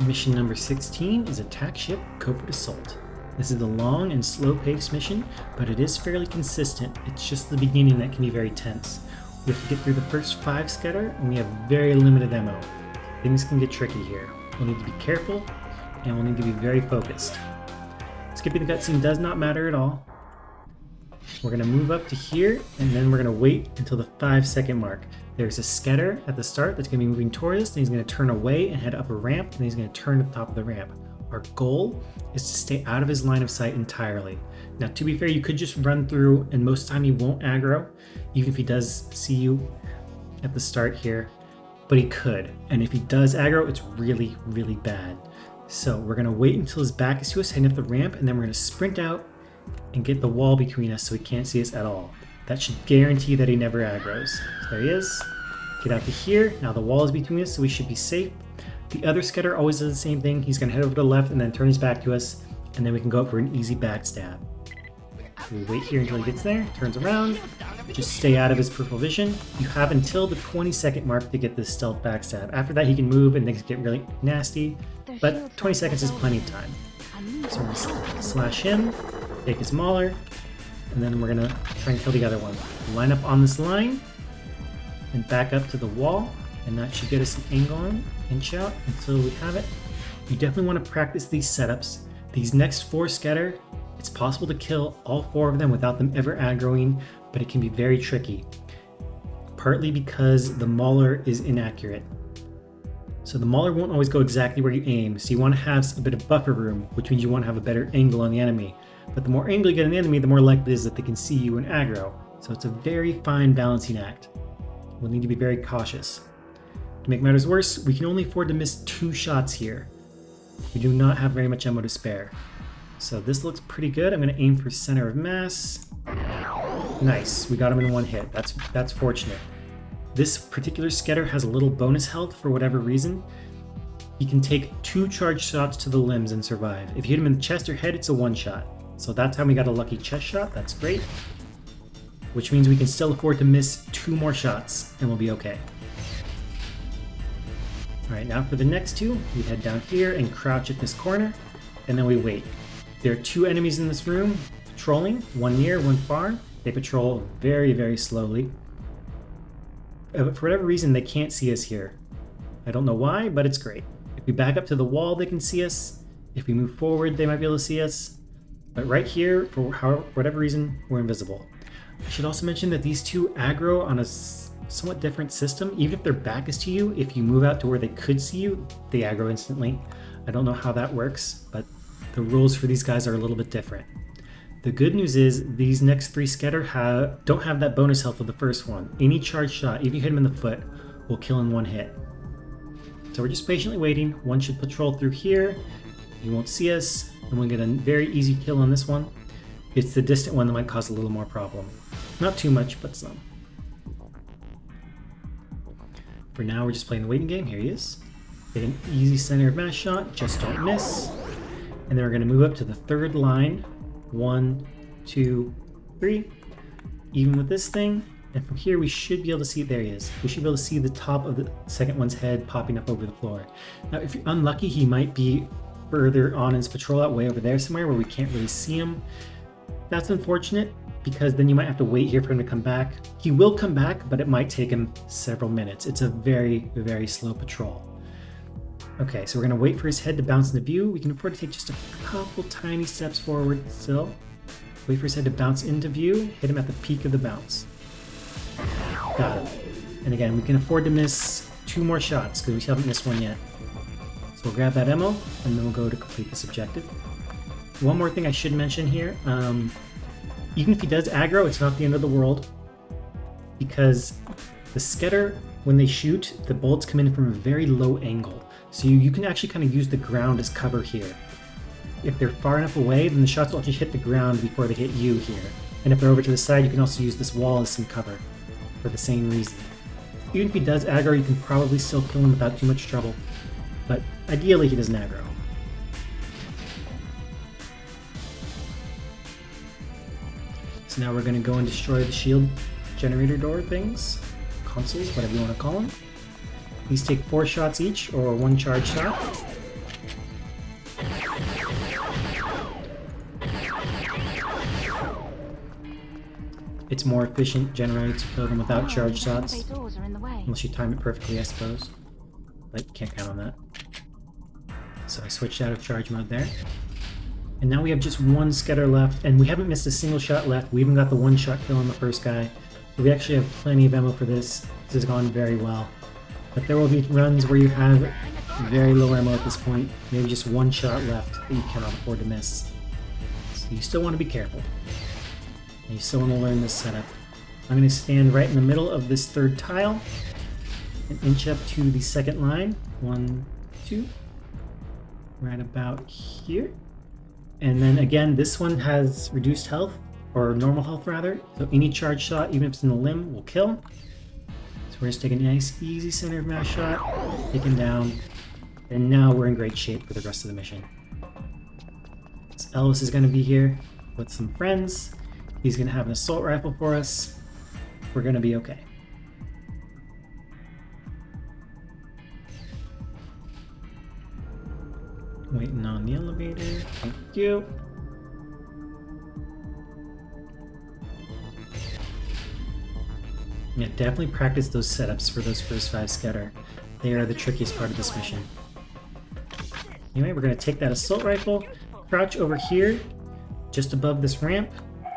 Mission number 16 is Attack Ship Covert Assault. This is a long and slow-paced mission, but it is fairly consistent. It's just the beginning that can be very tense. We have to get through the first 5 Skedar, and we have very limited ammo. Things can get tricky here. We'll need to be careful, and we'll need to be very focused. Skipping the cutscene does not matter at all. We're going to move up to here, and then we're going to wait until the 5-second mark. There's a Skedar at the start that's going to be moving towards us, and he's going to turn away and head up a ramp, and he's going to turn to the top of the ramp. Our goal is to stay out of his line of sight entirely. Now, to be fair, you could just run through, and most of the time he won't aggro, even if he does see you at the start here, but he could. And if he does aggro, it's really, really bad. So we're going to wait until his back is to us, heading up the ramp, and then we're going to sprint out and get the wall between us so he can't see us at all. That should guarantee that he never aggros. So there he is. Get out to here. Now the wall is between us, so we should be safe. The other Skedar always does the same thing. He's going to head over to the left and then turn his back to us, and then we can go up for an easy backstab. We wait here until he gets there, turns around, just stay out of his peripheral vision. You have until the 20-second mark to get this stealth backstab. After that, he can move and things get really nasty, but 20 seconds is plenty of time. So we're going to slash him, take his Mauler, and then we're going to try and kill the other one. Line up on this line, and back up to the wall, and that should get us an angle on, inch out until we have it. You definitely want to practice these setups. These next 4 Skedar, it's possible to kill all 4 of them without them ever aggroing, but it can be very tricky. Partly because the Mauler is inaccurate. So the Mauler won't always go exactly where you aim, so you want to have a bit of buffer room, which means you want to have a better angle on the enemy. But the more angle you get on the enemy, the more likely it is that they can see you and aggro. So it's a very fine balancing act. We'll need to be very cautious. To make matters worse, we can only afford to miss 2 shots here. We do not have very much ammo to spare. So this looks pretty good. I'm going to aim for center of mass. Nice, we got him in 1 hit. That's fortunate. This particular Skedar has a little bonus health for whatever reason. He can take 2 charged shots to the limbs and survive. If you hit him in the chest or head, it's a 1-shot. So that time we got a lucky chest shot. That's great. Which means we can still afford to miss 2 more shots and we'll be okay. Alright, now for the next 2, we head down here and crouch at this corner, and then we wait. There are 2 enemies in this room patrolling, one near, one far. They patrol very, very slowly. But for whatever reason, they can't see us here. I don't know why, but it's great. If we back up to the wall, they can see us. If we move forward, they might be able to see us. But right here, for whatever reason, we're invisible. I should also mention that these 2 aggro on a somewhat different system. Even if their back is to you, if you move out to where they could see you, they aggro instantly. I don't know how that works, but the rules for these guys are a little bit different. The good news is these next 3 Skedar don't have that bonus health of the first one. Any charged shot, if you hit him in the foot, will kill in 1 hit. So we're just patiently waiting. One should patrol through here. He won't see us, and we'll get a very easy kill on this one. It's the distant one that might cause a little more problem. Not too much, but some. For now, we're just playing the waiting game. Here he is. Get an easy center of mass shot, just don't miss. And then we're going to move up to the 3rd line. 1, 2, 3. Even with this thing. And from here, we should be able to see, there he is. We should be able to see the top of the second one's head popping up over the floor. Now, if you're unlucky, he might be further on in his patrol out way over there somewhere where we can't really see him. That's unfortunate, because then you might have to wait here for him to come back. He will come back, but it might take him several minutes. It's a very, very slow patrol. Okay, so we're going to wait for his head to bounce into view. We can afford to take just a couple tiny steps forward still. Wait for his head to bounce into view, hit him at the peak of the bounce. Got him. And again, we can afford to miss 2 more shots because we haven't missed 1 yet. So we'll grab that ammo, and then we'll go to complete this objective. One more thing I should mention here. Even if he does aggro, it's not the end of the world, because the Skedar, when they shoot, the bullets come in from a very low angle. So you can actually kind of use the ground as cover here. If they're far enough away, then the shots will actually hit the ground before they hit you here. And if they're over to the side, you can also use this wall as some cover for the same reason. Even if he does aggro, you can probably still kill him without too much trouble. But ideally, he doesn't aggro. So now we're going to go and destroy the shield generator door things, consoles, whatever you want to call them. These take 4 shots each, or 1 charge shot. It's more efficient generally to kill them without charge shots. Unless you time it perfectly, I suppose. But can't count on that. So I switched out of charge mode there. And now we have just one Skedar left, and we haven't missed a single shot left. We even got the one-shot kill on the first guy. So we actually have plenty of ammo for this. This has gone very well. But there will be runs where you have very low ammo at this point. Maybe just one shot left that you cannot afford to miss. So you still want to be careful. And you still want to learn this setup. I'm going to stand right in the middle of this third tile and inch up to the second line. 1, 2. Right about here. And then again, this one has reduced health, or normal health rather, so any charge shot, even if it's in the limb, will kill. So we're just taking a nice, easy center of mass shot, taken down, and now we're in great shape for the rest of the mission. So Elvis is going to be here with some friends. He's going to have an assault rifle for us. We're going to be okay. Waiting on the elevator. Thank you. Yeah, definitely practice those setups for those first 5 Skedar. They are the trickiest part of this mission. Anyway, we're going to take that assault rifle, crouch over here, just above this ramp,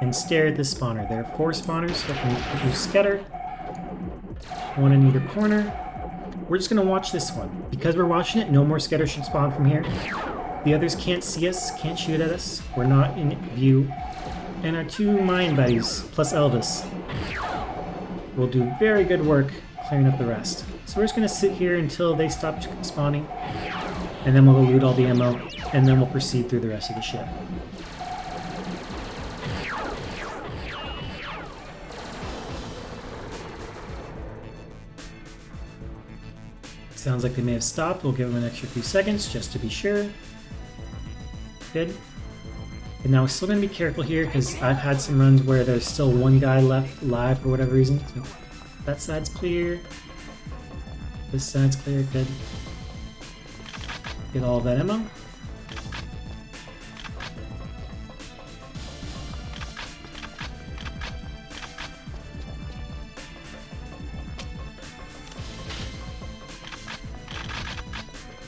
and stare at this spawner. There are 4 spawners that can produce Skedar. 1 in either corner. We're just going to watch this one. Because we're watching it, no more Skedar should spawn from here. The others can't see us, can't shoot at us. We're not in view. And our 2 Mayan buddies, plus Elvis, will do very good work clearing up the rest. So we're just going to sit here until they stop spawning. And then we'll loot all the ammo. And then we'll proceed through the rest of the ship. Sounds like they may have stopped. We'll give them an extra few seconds just to be sure. Good. And now we're still going to be careful here because I've had some runs where there's still one guy left alive for whatever reason. So that side's clear. This side's clear. Good. Get all of that ammo.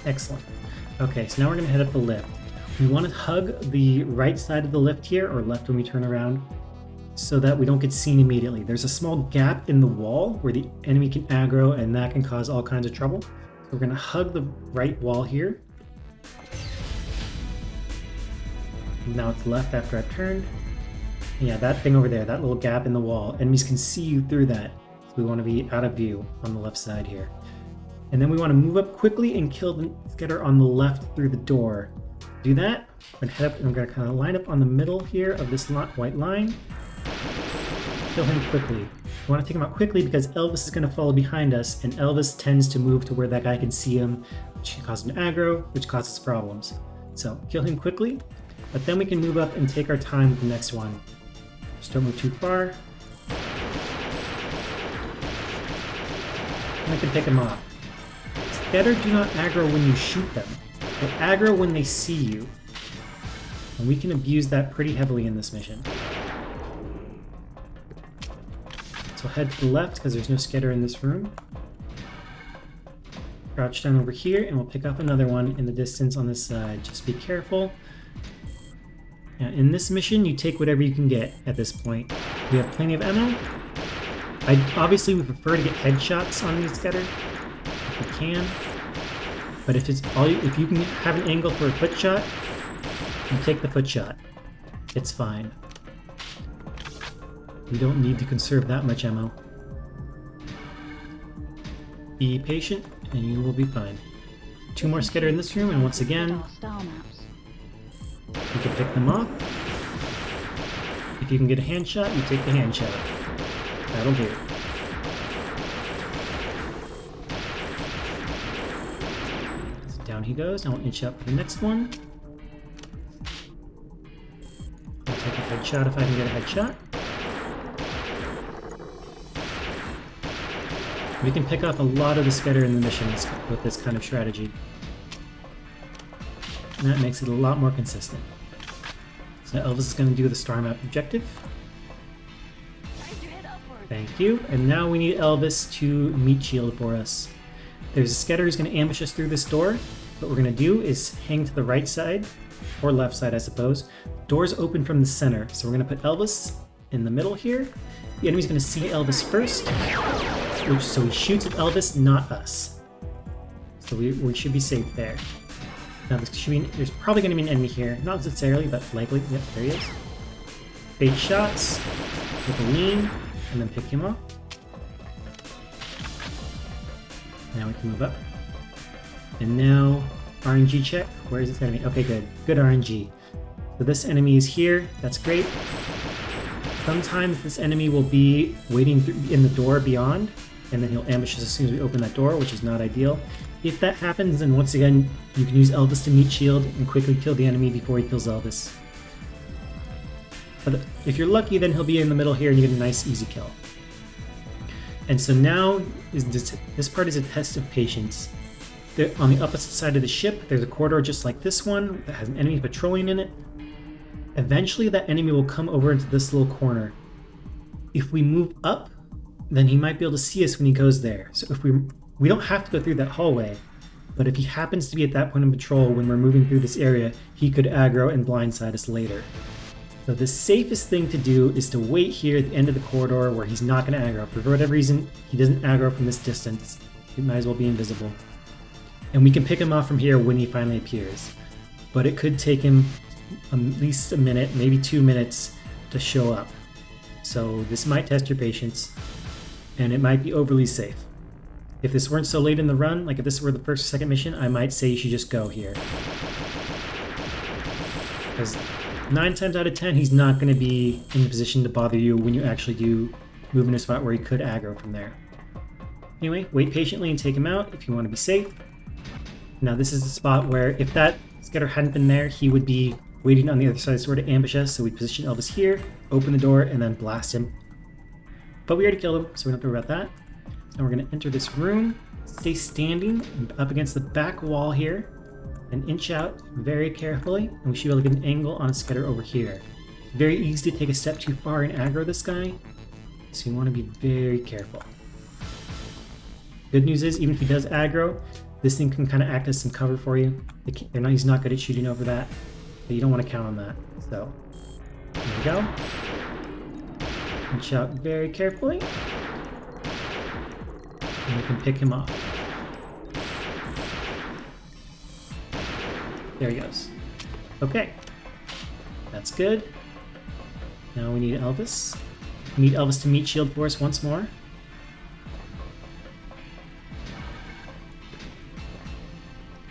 Excellent. Okay, so now we're going to head up the lift. We want to hug the right side of the lift here, or left when we turn around, so that we don't get seen immediately. There's a small gap in the wall where the enemy can aggro, and that can cause all kinds of trouble. So we're going to hug the right wall here. Now it's left after I've turned. Yeah, that thing over there, that little gap in the wall, enemies can see you through that. So we want to be out of view on the left side here. And then we want to move up quickly and kill the Skedar on the left through the door. Do that. I'm going to head up and I'm going to kind of line up on the middle here of this white line. Kill him quickly. We want to take him out quickly because Elvis is going to follow behind us, and Elvis tends to move to where that guy can see him, which can cause him to aggro, which causes problems. So kill him quickly, but then we can move up and take our time with the next one. Just don't move too far. And we can pick him off. Skedar do not aggro when you shoot them. They aggro when they see you. And we can abuse that pretty heavily in this mission. So head to the left because there's no Skedar in this room. Crouch down over here and we'll pick up another one in the distance on this side. Just be careful. Now, in this mission, you take whatever you can get at this point. We have plenty of ammo. Obviously, we prefer to get headshots on these Skedar. You can, but if you can have an angle for a foot shot, you take the foot shot. It's fine. We don't need to conserve that much ammo. Be patient, and you will be fine. 2 more Skedar in this room, and once again, you can pick them off. If you can get a hand shot, you take the hand shot. That'll do. Down he goes. Now we'll inch up for the next one. I'll take a headshot if I can get a headshot. We can pick off a lot of the Skedar in the missions with this kind of strategy. And that makes it a lot more consistent. So Elvis is going to do the star map objective. Thank you. And now we need Elvis to meat shield for us. There's a Skedar who's going to ambush us through this door. What we're going to do is hang to the right side, or left side, I suppose. Doors open from the center, so we're going to put Elvis in the middle here. The enemy's going to see Elvis first, so he shoots at Elvis, not us. So we should be safe there. Now there's probably going to be an enemy here, not necessarily, but likely. Yep, there he is. Bait shots with a lean, and then pick him up. Now we can move up. And now, RNG check. Where is this enemy? Okay, good. Good RNG. So this enemy is here. That's great. Sometimes this enemy will be waiting in the door beyond, and then he'll ambush us as soon as we open that door, which is not ideal. If that happens, then once again, you can use Elvis to meat shield and quickly kill the enemy before he kills Elvis. But if you're lucky, then he'll be in the middle here and you get a nice easy kill. And so now, this part is a test of patience. On the opposite side of the ship, there's a corridor just like this one that has an enemy patrolling in it. Eventually that enemy will come over into this little corner. If we move up, then he might be able to see us when he goes there. So if we don't have to go through that hallway, but if he happens to be at that point of patrol when we're moving through this area, he could aggro and blindside us later. So the safest thing to do is to wait here at the end of the corridor where he's not going to aggro. For whatever reason, he doesn't aggro from this distance. He might as well be invisible. And we can pick him off from here when he finally appears. But it could take him at least a minute, maybe 2 minutes to show up. So this might test your patience, and it might be overly safe. If this weren't so late in the run, like if this were the first or second mission, I might say you should just go here. Because 9 times out of 10, he's not going to be in the position to bother you when you actually do move in a spot where he could aggro from there. Anyway, wait patiently and take him out if you want to be safe. Now this is the spot where if that Skedar hadn't been there, he would be waiting on the other side of the door to ambush us, so we position Elvis here, open the door, and then blast him. But we already killed him, so we don't have to worry about that. Now we're going to enter this room, stay standing up against the back wall here, and inch out very carefully, and we should be able to get an angle on a Skedar over here. Very easy to take a step too far and aggro this guy, so you want to be very careful. Good news is, even if he does aggro, this thing can kind of act as some cover for you. He's not good at shooting over that, but you don't want to count on that. So, there we go. Inch out very carefully, and we can pick him off. There he goes. Okay, that's good. Now we need Elvis. We need Elvis to meat shield for us once more.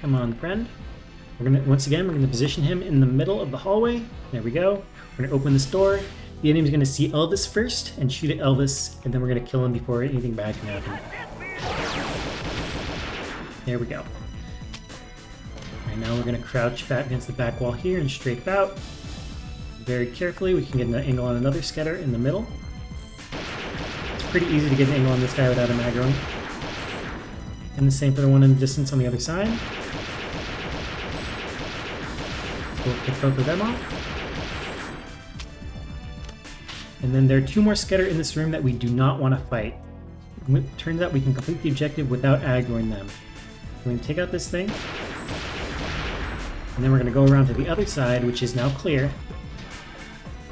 Come on, friend. Once again, we're gonna position him in the middle of the hallway. There we go. We're gonna open this door. The enemy's gonna see Elvis first and shoot at Elvis, and then we're gonna kill him before anything bad can happen. There we go. Alright, now we're gonna crouch back against the back wall here and strafe out. Very carefully, we can get an angle on another Skedar in the middle. It's pretty easy to get an angle on this guy without him aggroing. And the same for the one in the distance on the other side. We'll pick both of them off. And then there are 2 more Skedar in this room that we do not want to fight. It turns out we can complete the objective without aggroing them. We're going to take out this thing. And then we're going to go around to the other side, which is now clear.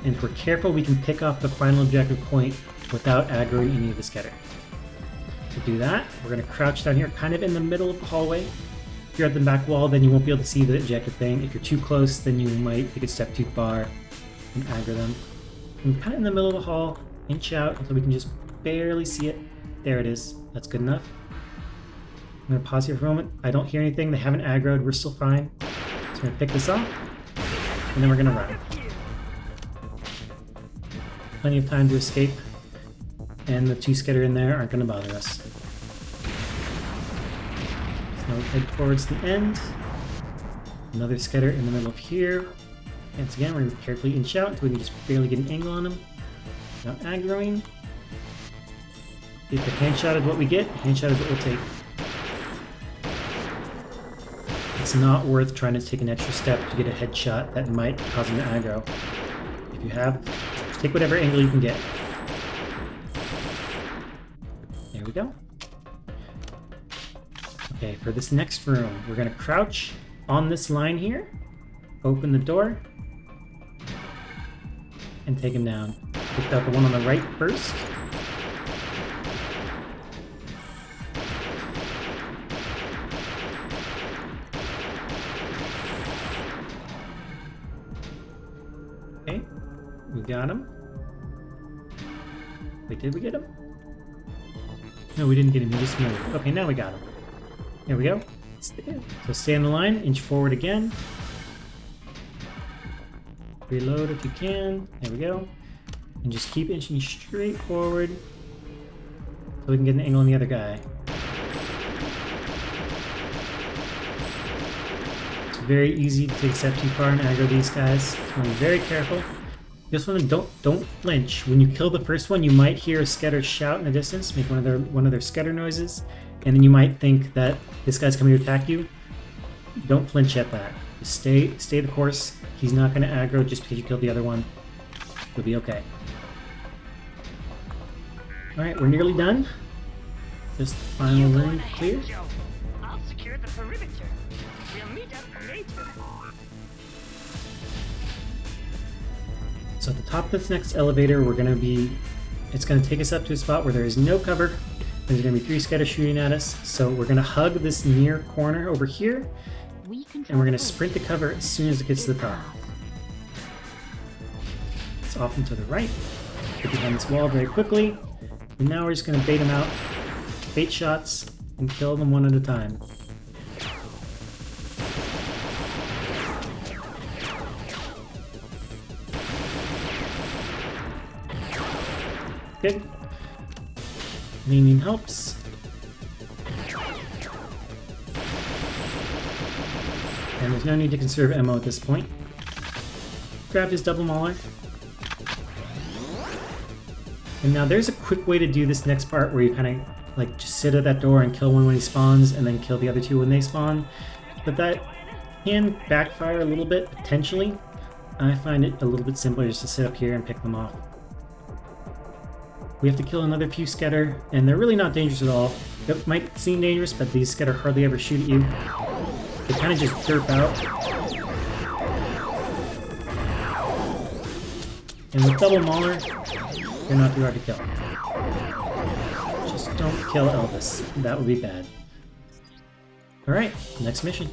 And if we're careful, we can pick off the final objective point without aggroing any of the Skedar. To do that, we're going to crouch down here, kind of in the middle of the hallway. If you're at the back wall, then you won't be able to see the objective thing. If you're too close, then you might take a step too far and aggro them. And kind of in the middle of the hall, inch out until we can just barely see it. There it is. That's good enough. I'm going to pause here for a moment. I don't hear anything. They haven't aggroed. We're still fine. So I'm going to pick this up, and then we're going to run. Plenty of time to escape, and the 2 Skedar in there aren't going to bother us. So now we head towards the end. Another Skedar in the middle of here. Once again, we're going to carefully inch out until we can just barely get an angle on him without aggroing. If a hand shot is what we get, a hand shot is what we'll take. It's not worth trying to take an extra step to get a headshot that might cause him to aggro. If you have, just take whatever angle you can get. go. Okay, for this next room, we're gonna crouch on this line here, open the door, and take him down. Pick out the one on the right first. Okay, we got him. Wait, did we get him? No, we didn't get him, he just moved. Okay, now we got him. There we go. So stay on the line, inch forward again. Reload if you can. There we go. And just keep inching straight forward so we can get an angle on the other guy. It's very easy to take a step too far and aggro these guys. So be very careful. You just want to don't flinch. When you kill the first one, you might hear a Skedar shout in the distance, make one of their Skedar noises, and then you might think that this guy's coming to attack you. Don't flinch at that. Just stay the course. He's not going to aggro just because you killed the other one. You'll be okay. Alright, we're nearly done. Just the final room clear. I'll secure the perimeter. We'll meet up later. So at the top of this next elevator, it's going to take us up to a spot where there is no cover. There's going to be 3 Skedar shooting at us. So we're going to hug this near corner over here, and we're going to sprint to cover as soon as it gets to the top. It's off and to the right. Get behind this wall very quickly. And now we're just going to bait them out. Bait shots and kill them one at a time. Good. Aiming helps. And there's no need to conserve ammo at this point. Grab his double mauler. And now there's a quick way to do this next part where you kind of like just sit at that door and kill one when he spawns and then kill the other 2 when they spawn. But that can backfire a little bit, potentially. I find it a little bit simpler just to sit up here and pick them off. We have to kill another few Skedar, and they're really not dangerous at all. It might seem dangerous, but these Skedar hardly ever shoot at you. They kind of just derp out. And with double mauler, they're not too hard to kill. Just don't kill Elvis. That would be bad. Alright, next mission.